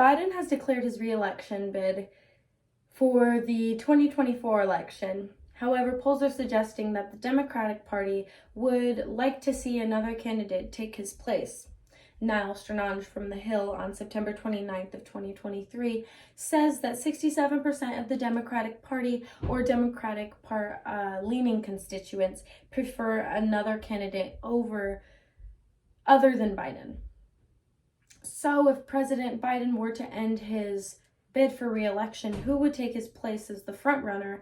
Biden has declared his re-election bid for the 2024 election. However, polls are suggesting that the Democratic Party would like to see another candidate take his place. Niall Strange from The Hill on September 29th of 2023 says that 67% of the Democratic Party or Democratic leaning constituents prefer another candidate other than Biden. So if President Biden were to end his bid for re-election, who would take his place as the frontrunner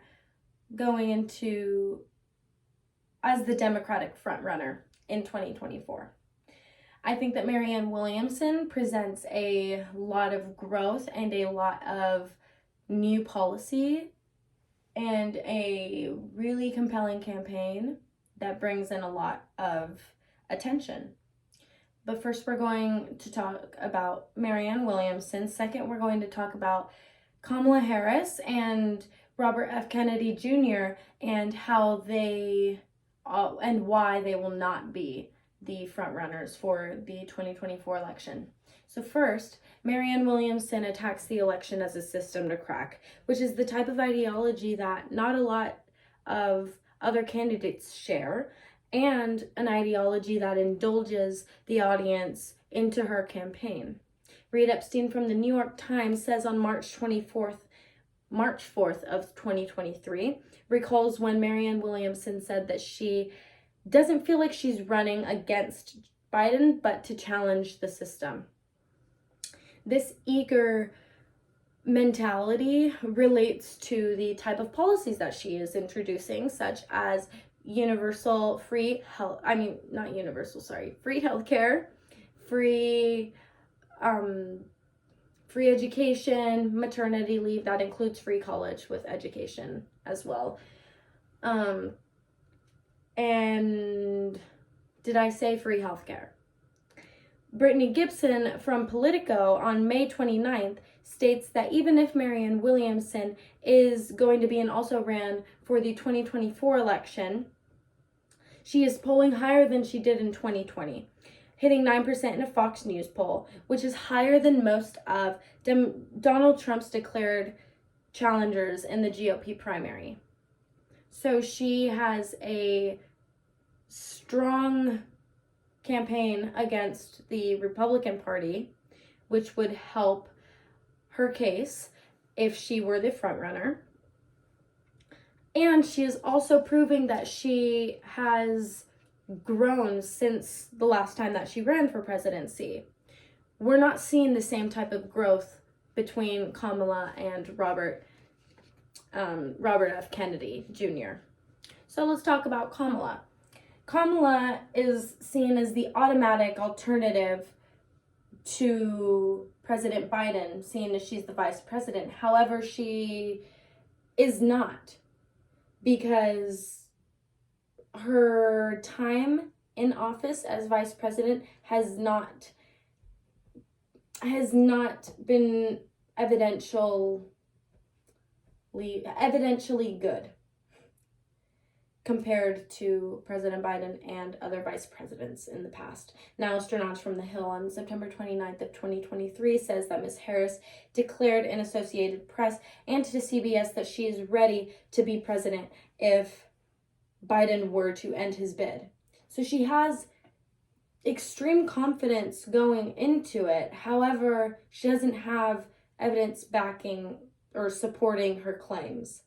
as the Democratic frontrunner in 2024? I think that Marianne Williamson presents a lot of growth and a lot of new policy and a really compelling campaign that brings in a lot of attention. But first, we're going to talk about Marianne Williamson. Second, we're going to talk about Kamala Harris and Robert F. Kennedy Jr. and how and why they will not be the frontrunners for the 2024 election. So first, Marianne Williamson attacks the election as a system to crack, which is the type of ideology that not a lot of other candidates share, and an ideology that indulges the audience into her campaign. Reed Epstein from the New York Times says on March 4th of 2023, recalls when Marianne Williamson said that she doesn't feel like she's running against Biden, but to challenge the system. This eager mentality relates to the type of policies that she is introducing, such as free healthcare, free education, maternity leave, that includes free college with education as well. And did I say free healthcare? Brittany Gibson from Politico on May 29th states that even if Marianne Williamson is going to be and also ran for the 2024 election, she is polling higher than she did in 2020, hitting 9% in a Fox News poll, which is higher than most of Donald Trump's declared challengers in the GOP primary. So she has a strong campaign against the Republican Party, which would help her case if she were the frontrunner. And she is also proving that she has grown since the last time that she ran for presidency. We're not seeing the same type of growth between Kamala and Robert F. Kennedy Jr. So let's talk about Kamala. Kamala is seen as the automatic alternative to President Biden, seeing as she's the vice president. However, she is not, because her time in office as vice president has not been evidentially good compared to President Biden and other vice presidents in the past. Niall Strange from The Hill on September 29th of 2023 says that Ms. Harris declared in Associated Press and to CBS that she is ready to be president if Biden were to end his bid. So she has extreme confidence going into it. However, she doesn't have evidence backing or supporting her claims.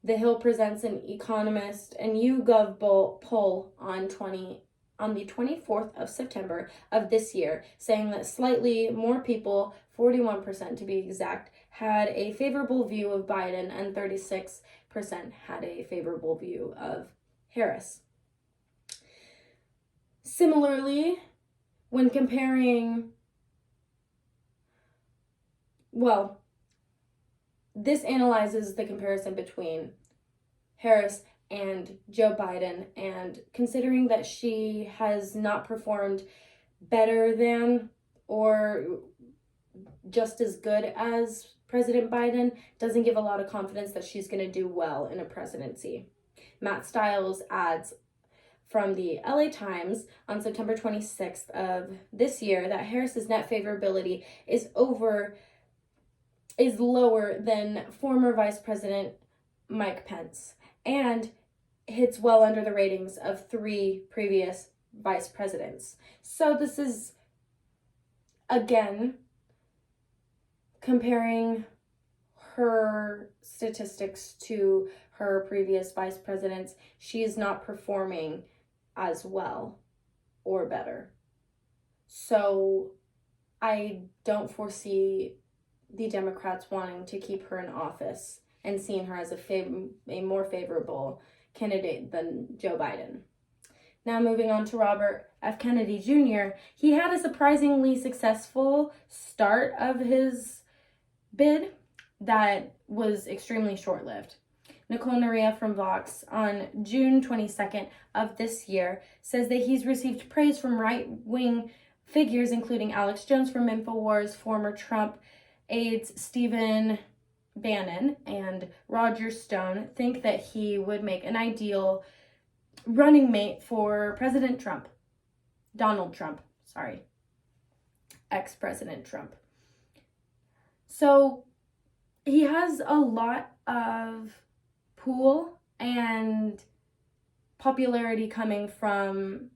The Hill presents an Economist and YouGov poll on the 24th of September of this year, saying that slightly more people, 41% to be exact, had a favorable view of Biden and 36% had a favorable view of Harris. Similarly, when comparing, this analyzes the comparison between Harris and Joe Biden, and considering that she has not performed better than or just as good as President Biden, doesn't give a lot of confidence that she's going to do well in a presidency. Matt Stiles adds from the LA Times on September 26th of this year that Harris's net favorability is over is lower than former Vice President Mike Pence and hits well under the ratings of 3 previous vice presidents. So this is, again, comparing her statistics to her previous vice presidents. She is not performing as well or better. So I don't foresee the Democrats wanting to keep her in office and seeing her as a more favorable candidate than Joe Biden. Now moving on to Robert F. Kennedy Jr., he had a surprisingly successful start of his bid that was extremely short-lived. Nicole Naria from Vox on June 22nd of this year says that he's received praise from right-wing figures including Alex Jones from InfoWars, former Trump aides Stephen Bannon and Roger Stone think that he would make an ideal running mate for Donald Trump, ex-President Trump. So he has a lot of pull and popularity coming from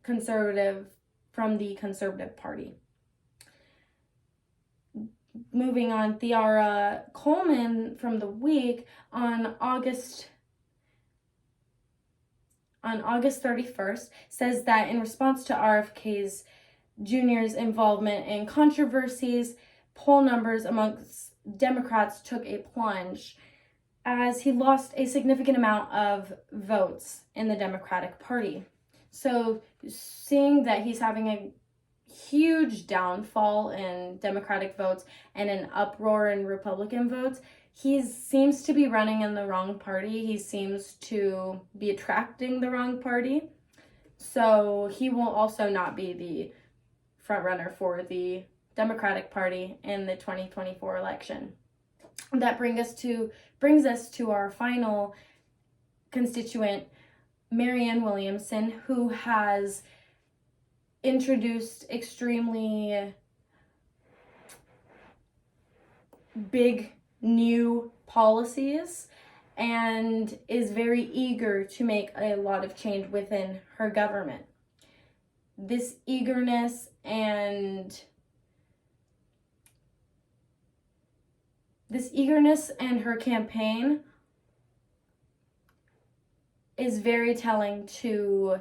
the Conservative Party. Moving on, Theara Coleman from The Week on August 31st says that in response to RFK Jr.'s involvement in controversies, poll numbers amongst Democrats took a plunge as he lost a significant amount of votes in the Democratic Party. So seeing that he's having a huge downfall in Democratic votes and an uproar in Republican votes, he seems to be running in the wrong party. He seems to be attracting the wrong party. So he will also not be the front runner for the Democratic Party in the 2024 election. That brings us to our final constituent, Marianne Williamson, who has introduced extremely big new policies and is very eager to make a lot of change within her government. This eagerness and her campaign is very telling to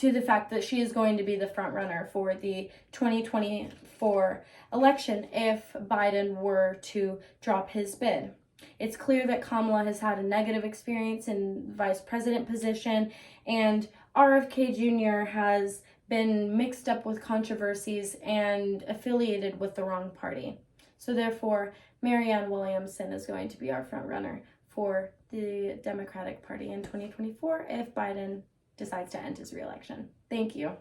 the fact that she is going to be the front runner for the 2024 election if Biden were to drop his bid. It's clear that Kamala has had a negative experience in vice president position, and RFK Jr. has been mixed up with controversies and affiliated with the wrong party. So therefore, Marianne Williamson is going to be our front runner for the Democratic Party in 2024 if Biden decides to end his re-election. Thank you.